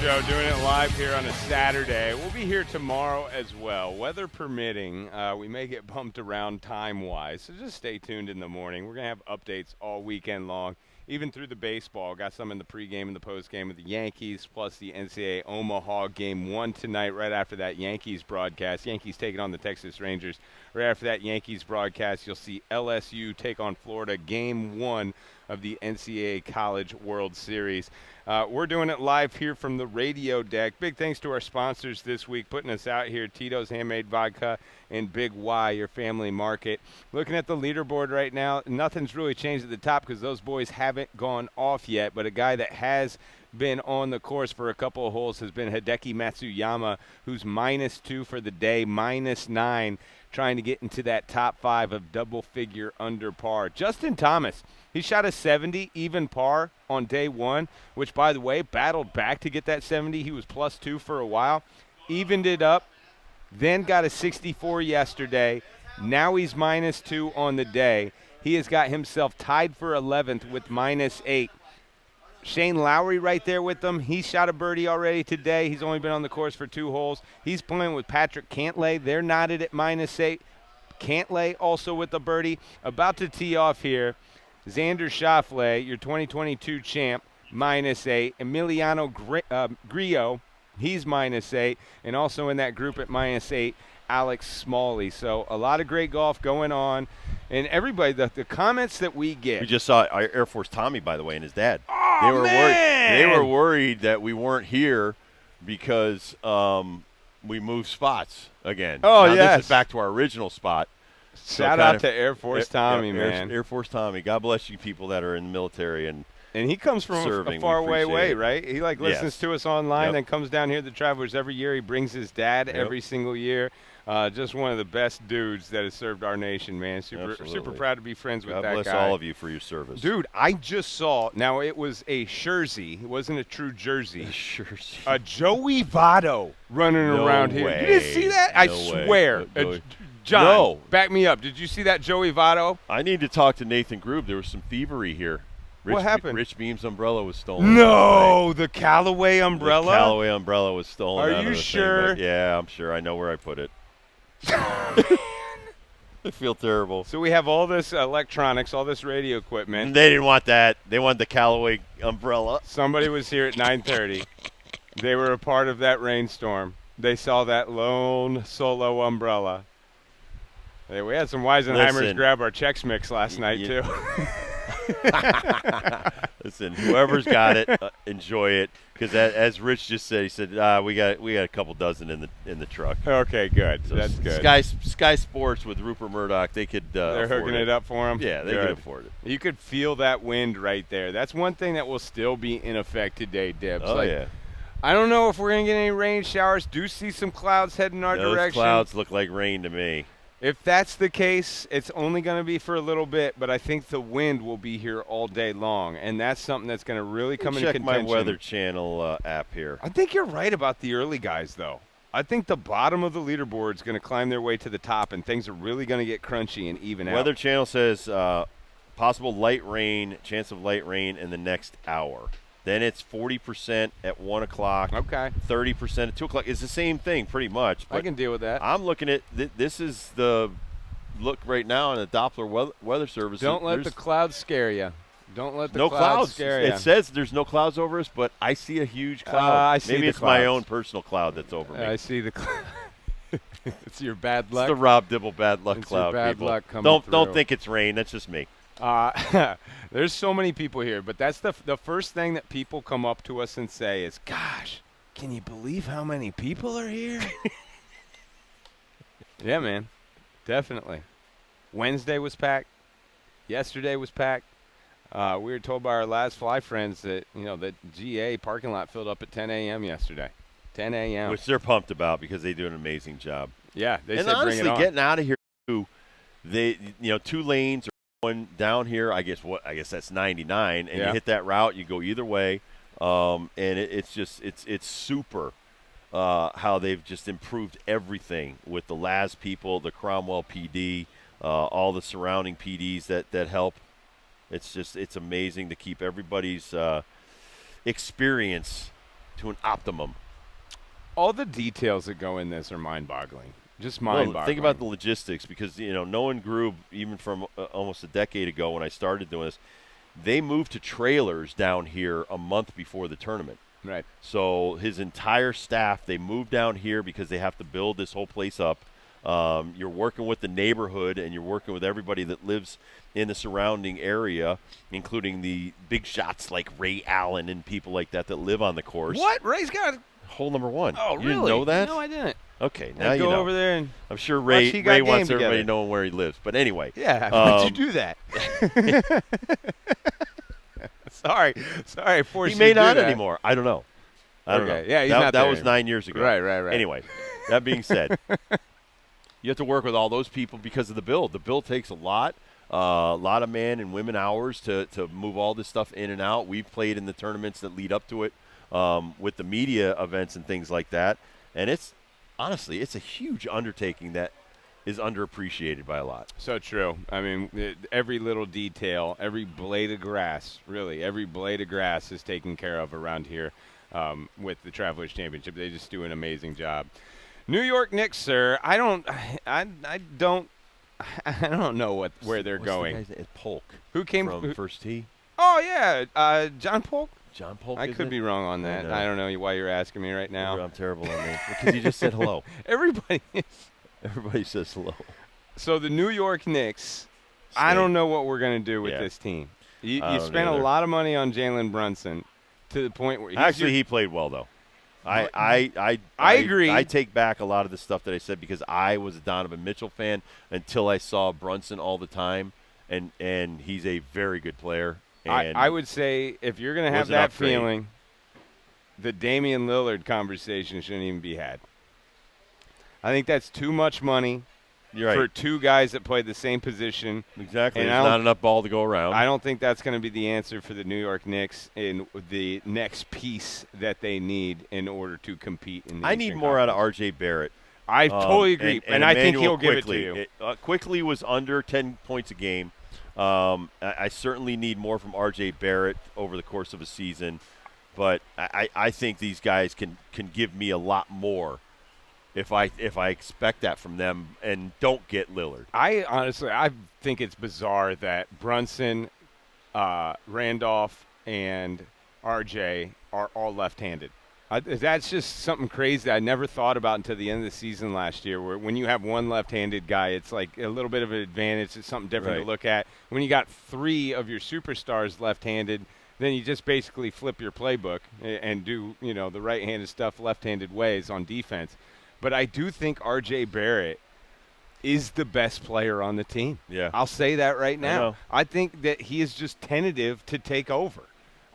show, doing it live here on a Saturday. We'll be here tomorrow as well, weather permitting. We may get bumped around time-wise, so just stay tuned in the morning. We're going to have updates all weekend long, even through the baseball. Got some in the pregame and the postgame with the Yankees, plus the NCAA Omaha Game 1 tonight right after that Yankees broadcast. Yankees taking on the Texas Rangers. Right after that Yankees broadcast, you'll see LSU take on Florida, Game 1 of the NCAA College World Series. We're doing it live here from the radio deck. Big thanks to our sponsors this week, putting us out here, Tito's Handmade Vodka and Big Y, your family market. Looking at the leaderboard right now, nothing's really changed at the top because those boys haven't gone off yet, but a guy that has been on the course for a couple of holes has been Hideki Matsuyama, who's -2 for the day, -9, trying to get into that top 5 of double-figure under par. Justin Thomas, he shot a 70 even par on day 1, which, by the way, battled back to get that 70. He was +2 for a while, evened it up, then got a 64 yesterday. Now he's -2 on the day. He has got himself tied for 11th with -8. Shane Lowry right there with them. He shot a birdie already today. He's only been on the course for 2 holes. He's playing with Patrick Cantlay. They're knotted at -8. Cantlay also with a birdie. About to tee off here. Xander Schauffele, your 2022 champ, -8. Emiliano Grillo, he's -8. And also in that group at -8, Alex Smalley. So a lot of great golf going on. And everybody, the comments that we get. We just saw our Air Force Tommy, by the way, and his dad. Oh, they were man! They were worried that we weren't here because we moved spots again. Oh, now, yes. This is back to our original spot. Shout out to Air Force Tommy, man. Air Force Tommy. God bless you people that are in the military and he comes from serving. a far way, it. right? He listens to us online, then comes down here to the Travelers every year. He brings his dad every single year. Just one of the best dudes that has served our nation, man. Super proud to be friends with that guy. God bless all of you for your service. Dude, I just saw, now it was a jersey. It wasn't a true jersey. A jersey. A Joey Votto running around here. You didn't see that? I swear. John, back me up. Did you see that Joey Votto? I need to talk to Nathan Grube. There was some thievery here. What happened? Rich Beam's umbrella was stolen. No, the Callaway umbrella? The Callaway umbrella was stolen. Are you sure? Yeah, I'm sure. I know where I put it. I feel terrible. So we have all this electronics, all this radio equipment. They didn't want that. They wanted the Callaway umbrella. Somebody was here at 9:30. They were a part of that rainstorm. They saw that lone solo umbrella. Hey, we had some Weisenheimers grab our Chex Mix last night, too. Listen, whoever's got it, enjoy it. Because as Rich just said, he said we got a couple dozen in the truck. Okay, good. So that's good. Sky Sports with Rupert Murdoch, they could. They're hooking it up for him. Yeah, they could afford it. You could feel that wind right there. That's one thing that will still be in effect today, Dibs. Oh yeah. I don't know if we're gonna get any rain showers. Do see some clouds heading our direction. Those clouds look like rain to me. If that's the case, it's only going to be for a little bit, but I think the wind will be here all day long, and that's something that's going to really come into contention. Check my Weather Channel app here. I think you're right about the early guys, though. I think the bottom of the leaderboard is going to climb their way to the top, and things are really going to get crunchy and even out. Weather Channel says possible light rain, chance of light rain in the next hour. Then it's 40% at 1 o'clock. Okay. 30% at 2 o'clock. It's the same thing pretty much. I can deal with that. I'm looking at this is the look right now in the Doppler weather service. Don't let the clouds scare you. Don't let the no clouds scare you. It says there's no clouds over us, but I see a huge cloud. Maybe it's my own personal cloud that's over me. I see the cloud. It's your bad luck. It's the Rob Dibble bad luck it's cloud, your bad people. Luck coming through. Don't think it's rain. That's just me. There's so many people here, but that's the first thing that people come up to us and say is, gosh, can you believe how many people are here? Yeah, man, definitely. Wednesday was packed. Yesterday was packed. We were told by our last fly friends that, that GA parking lot filled up at 10 a.m. yesterday. 10 a.m. Which they're pumped about because they do an amazing job. Yeah, they said honestly, bring it on. Getting out of here, they 2 lanes. One down here, I guess that's 99, and you hit that route, you go either way, and it's super how they've just improved everything with the LAS people, the Cromwell PD, all the surrounding PDs that help. It's amazing to keep everybody's experience to an optimum. All the details that go in this are mind-boggling. Just Well, mind-boggling. think about the logistics because, knowing Grube, even from almost a decade ago when I started doing this, they moved to trailers down here a month before the tournament. Right. So his entire staff, they moved down here because they have to build this whole place up. You're working with the neighborhood and you're working with everybody that lives in the surrounding area, including the big shots like Ray Allen and people like that live on the course. What? Ray's got Hole number one. Oh, you really? didn't know that? No, I didn't. Okay, now I'd you go know. over there and I'm sure watch Ray He Got wants Game everybody together. knowing where he lives. But anyway. Yeah, why'd you do that? Sorry, I forced He you may to do not that. anymore. I don't know. I don't know. Yeah, he's that, not that there was anymore. 9 years ago. Right. Anyway, that being said, you have to work with all those people because of the build. The build takes a lot of man and women hours to move all this stuff in and out. We've played in the tournaments that lead up to it with the media events and things like that. And it's honestly a huge undertaking that is underappreciated by a lot. So true. I mean, every little detail, every blade of grass, really, every blade of grass is taken care of around here with the Travelers Championship. They just do an amazing job. New York Knicks, sir. I don't know where they're going. The guy's name? Polk. Who came from First Tee? Oh yeah, John Polk. John Polk. I could be wrong on that. I don't know why you're asking me right now. I'm terrible on names because you just said hello. Everybody says hello. So the New York Knicks, I don't know what we're going to do with this team. You spent a lot of money on Jalen Brunson to the point where he played well though. I agree. I take back a lot of the stuff that I said because I was a Donovan Mitchell fan until I saw Brunson all the time, and he's a very good player. And I would say if you're going to have that feeling, the Damian Lillard conversation shouldn't even be had. I think that's too much money for two guys that play the same position. Exactly. There's not enough ball to go around. I don't think that's going to be the answer for the New York Knicks in the next piece that they need in order to compete in the I need more out of R.J. Barrett. I totally agree, and I think he'll give it to you. Quickly was under 10 points a game. I certainly need more from R.J. Barrett over the course of a season, but I think these guys can give me a lot more if I expect that from them and don't get Lillard. I think it's bizarre that Brunson, Randolph, and R.J. are all left-handed. That's just something crazy I never thought about until the end of the season last year, where when you have one left-handed guy, it's like a little bit of an advantage. It's something different to look at. When you got three of your superstars left-handed, then you just basically flip your playbook and do the right-handed stuff left-handed ways on defense. But I do think R.J. Barrett is the best player on the team. Yeah. I'll say that right now. I think that he is just tentative to take over.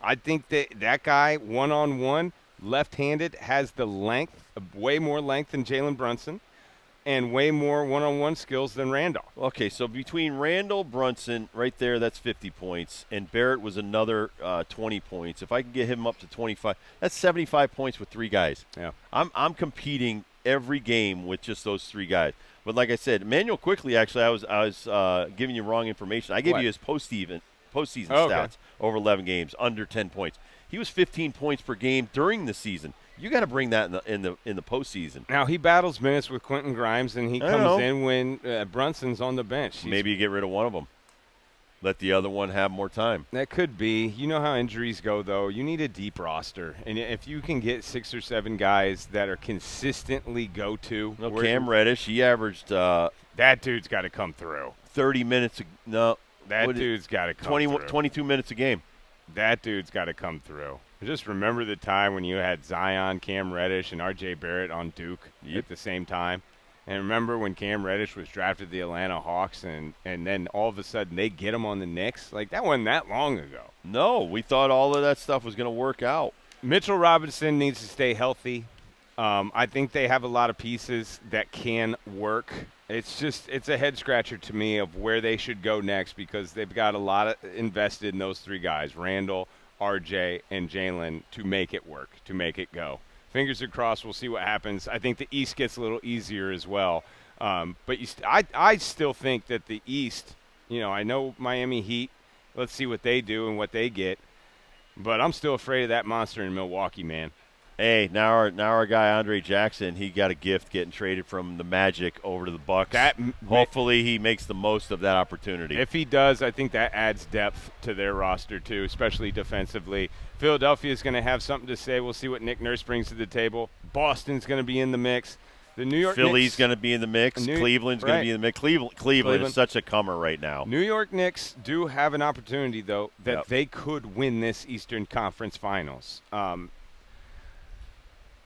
I think that guy, one-on-one, left-handed, has the length, way more length than Jalen Brunson, and way more one-on-one skills than Randolph. Okay, so between Randall, Brunson, right there, that's 50 points, and Barrett was another 20 points. If I can get him up to 25, that's 75 points with three guys. Yeah, I'm competing every game with just those three guys. But like I said, Emmanuel Quickly, actually, I was giving you wrong information. I gave you his postseason stats over 11 games, under 10 points. He was 15 points per game during the season. You got to bring that in the postseason. Now he battles minutes with Quentin Grimes, and he comes in when Brunson's on the bench. Maybe you get rid of one of them. Let the other one have more time. That could be. You know how injuries go, though. You need a deep roster, and if you can get 6 or 7 guys that are consistently go-to. No, Cam Reddish, he averaged. That dude's got to come through. 30 minutes. That dude's got to come through. 22 minutes a game. That dude's got to come through. Just remember the time when you had Zion, Cam Reddish, and R.J. Barrett on Duke at the same time. And remember when Cam Reddish was drafted to the Atlanta Hawks, and then all of a sudden they get him on the Knicks? Like, that wasn't that long ago. No, we thought all of that stuff was going to work out. Mitchell Robinson needs to stay healthy. I think they have a lot of pieces that can work. It's a head-scratcher to me of where they should go next because they've got a lot invested in those three guys, Randall, RJ, and Jalen, to make it work, to make it go. Fingers are crossed. We'll see what happens. I think the East gets a little easier as well. But I still think that the East, I know Miami Heat. Let's see what they do and what they get. But I'm still afraid of that monster in Milwaukee, man. Hey, now our guy Andre Jackson, he got a gift getting traded from the Magic over to the Bucks. Hopefully he makes the most of that opportunity. If he does, I think that adds depth to their roster too, especially defensively. Philadelphia is going to have something to say. We'll see what Nick Nurse brings to the table. Boston's going to be in the mix. The New York Philly's going to be in the mix. Cleveland's going to be in the mix. Cleveland is such a comer right now. New York Knicks do have an opportunity, though, that they could win this Eastern Conference Finals.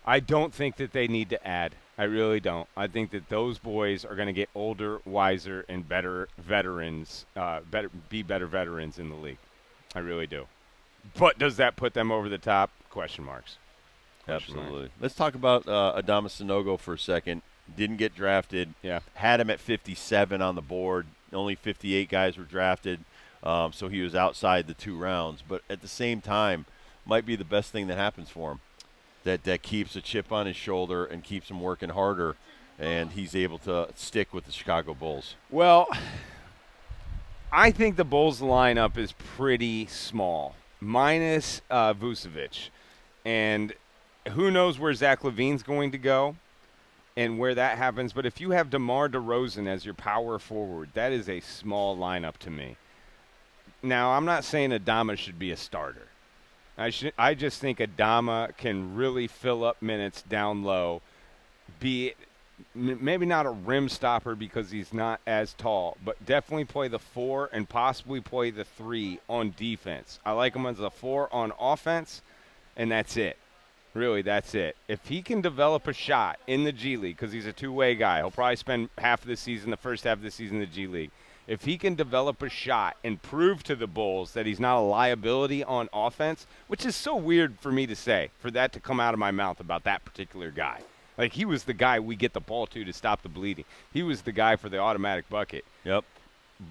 I don't think that they need to add. I really don't. I think that those boys are going to get older, wiser, and better veterans, be better veterans in the league. I really do. But does that put them over the top? Question marks. Absolutely. Let's talk about Adama Sanogo for a second. Didn't get drafted. Yeah. Had him at 57 on the board. Only 58 guys were drafted, so he was outside the 2 rounds. But at the same time, might be the best thing that happens for him. That keeps a chip on his shoulder and keeps him working harder, and he's able to stick with the Chicago Bulls. Well, I think the Bulls lineup is pretty small, minus Vucevic. And who knows where Zach LaVine's going to go and where that happens. But if you have DeMar DeRozan as your power forward, that is a small lineup to me. Now, I'm not saying Adama should be a starter. I just think Adama can really fill up minutes down low, be maybe not a rim stopper because he's not as tall, but definitely play the 4 and possibly play the 3 on defense. I like him as a 4 on offense, and that's it. Really, that's it. If he can develop a shot in the G League, because he's a two-way guy, he'll probably spend half of the season, the first half of the season in the G League. If he can develop a shot and prove to the Bulls that he's not a liability on offense, which is so weird for me to say, for that to come out of my mouth about that particular guy. Like, he was the guy we get the ball to stop the bleeding. He was the guy for the automatic bucket. Yep.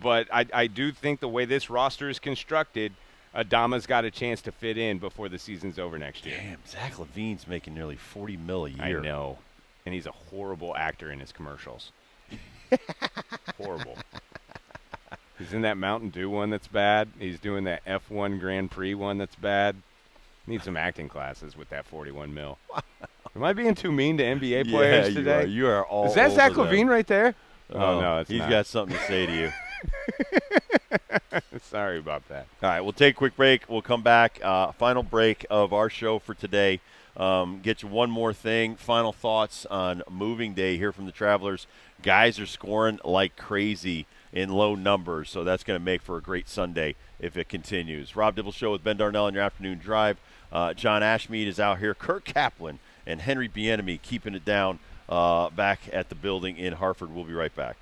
But I do think the way this roster is constructed, Adama's got a chance to fit in before the season's over next year. Damn, Zach LaVine's making nearly $40 million a year. I know. And he's a horrible actor in his commercials. Horrible. He's in that Mountain Dew one that's bad. He's doing that F1 Grand Prix one that's bad. Need some acting classes with that $41 million. Am I being too mean to NBA players today? You are all Is that over Zach them. LaVine right there? Oh, no, it's he's not. got something to say to you. Sorry about that. All right, we'll take a quick break. We'll come back. Final break of our show for today. Get you one more thing. Final thoughts on moving day here from the Travelers. Guys are scoring like crazy in low numbers, so that's going to make for a great Sunday if it continues. Rob Dibble Show with Ben Darnell on your afternoon drive. John Ashmead is out here. Kirk Kaplan and Henry Bieniemy keeping it down back at the building in Hartford. We'll be right back.